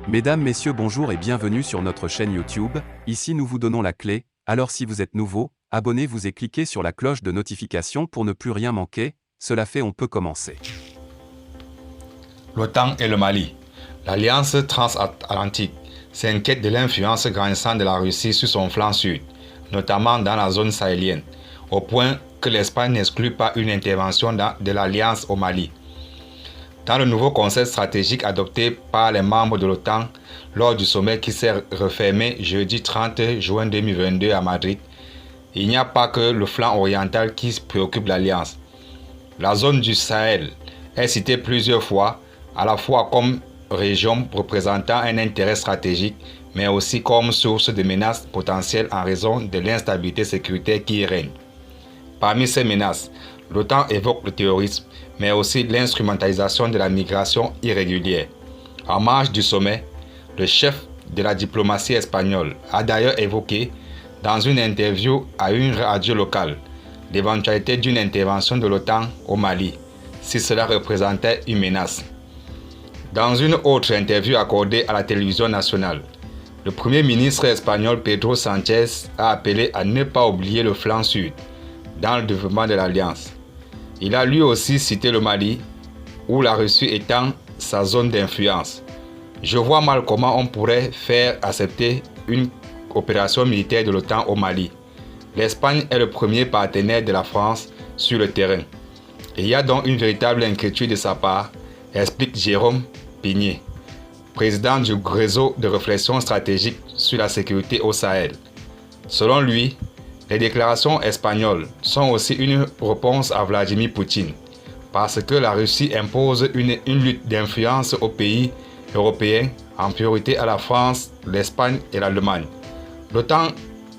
Mesdames, Messieurs, bonjour et bienvenue sur notre chaîne YouTube. Ici nous vous donnons la clé, alors si vous êtes nouveau, abonnez-vous et cliquez sur la cloche de notification pour ne plus rien manquer. Cela fait, on peut commencer. L'OTAN et le Mali. L'Alliance transatlantique s'inquiète de l'influence grandissante de la Russie sur son flanc sud, notamment dans la zone sahélienne, au point que l'Espagne n'exclut pas une intervention de l'Alliance au Mali. Dans le nouveau concept stratégique adopté par les membres de l'OTAN lors du sommet qui s'est refermé jeudi 30 juin 2022 à Madrid, il n'y a pas que le flanc oriental qui préoccupe l'Alliance. La zone du Sahel est citée plusieurs fois, à la fois comme région représentant un intérêt stratégique, mais aussi comme source de menaces potentielles en raison de l'instabilité sécuritaire qui y règne. Parmi ces menaces, l'OTAN évoque le terrorisme, mais aussi l'instrumentalisation de la migration irrégulière. En marge du sommet, le chef de la diplomatie espagnole a d'ailleurs évoqué, dans une interview à une radio locale, l'éventualité d'une intervention de l'OTAN au Mali, si cela représentait une menace. Dans une autre interview accordée à la télévision nationale, le Premier ministre espagnol Pedro Sánchez a appelé à ne pas oublier le flanc sud dans le développement de l'Alliance. Il a lui aussi cité le Mali, où la Russie étend sa zone d'influence. Je vois mal comment on pourrait faire accepter une opération militaire de l'OTAN au Mali. L'Espagne est le premier partenaire de la France sur le terrain. Il y a donc une véritable inquiétude de sa part, explique Jérôme Pigné, président du réseau de réflexion stratégique sur la sécurité au Sahel. Selon lui, les déclarations espagnoles sont aussi une réponse à Vladimir Poutine, parce que la Russie impose une lutte d'influence aux pays européens, en priorité à la France, l'Espagne et l'Allemagne. L'OTAN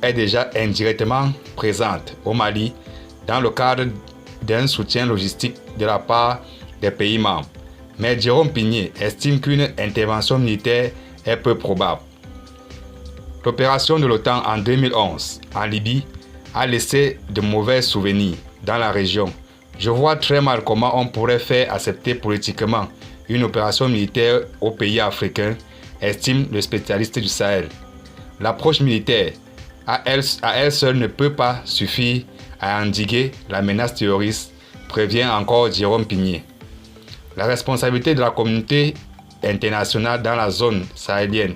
est déjà indirectement présente au Mali dans le cadre d'un soutien logistique de la part des pays membres. Mais Jérôme Pigné estime qu'une intervention militaire est peu probable. L'opération de l'OTAN en 2011 en Libye a laissé de mauvais souvenirs dans la région. Je vois très mal comment on pourrait faire accepter politiquement une opération militaire aux pays africains, estime le spécialiste du Sahel. L'approche militaire à elle seule ne peut pas suffire à endiguer la menace terroriste, prévient encore Jérôme Pigné. La responsabilité de la communauté internationale dans la zone sahélienne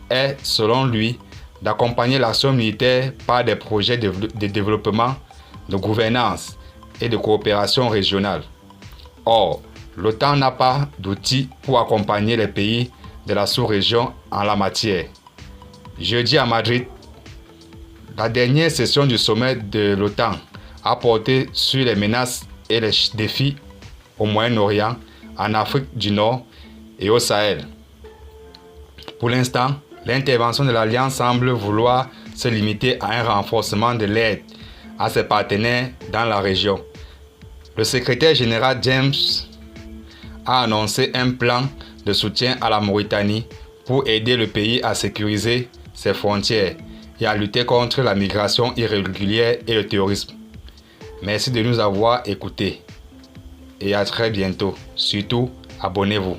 est, selon lui, d'accompagner l'action militaire par des projets de développement, de gouvernance et de coopération régionale. Or, l'OTAN n'a pas d'outils pour accompagner les pays de la sous-région en la matière. Jeudi à Madrid, la dernière session du sommet de l'OTAN a porté sur les menaces et les défis au Moyen-Orient, en Afrique du Nord et au Sahel. Pour l'instant, l'intervention de l'Alliance semble vouloir se limiter à un renforcement de l'aide à ses partenaires dans la région. Le secrétaire général James a annoncé un plan de soutien à la Mauritanie pour aider le pays à sécuriser ses frontières et à lutter contre la migration irrégulière et le terrorisme. Merci de nous avoir écoutés et à très bientôt. Surtout, abonnez-vous.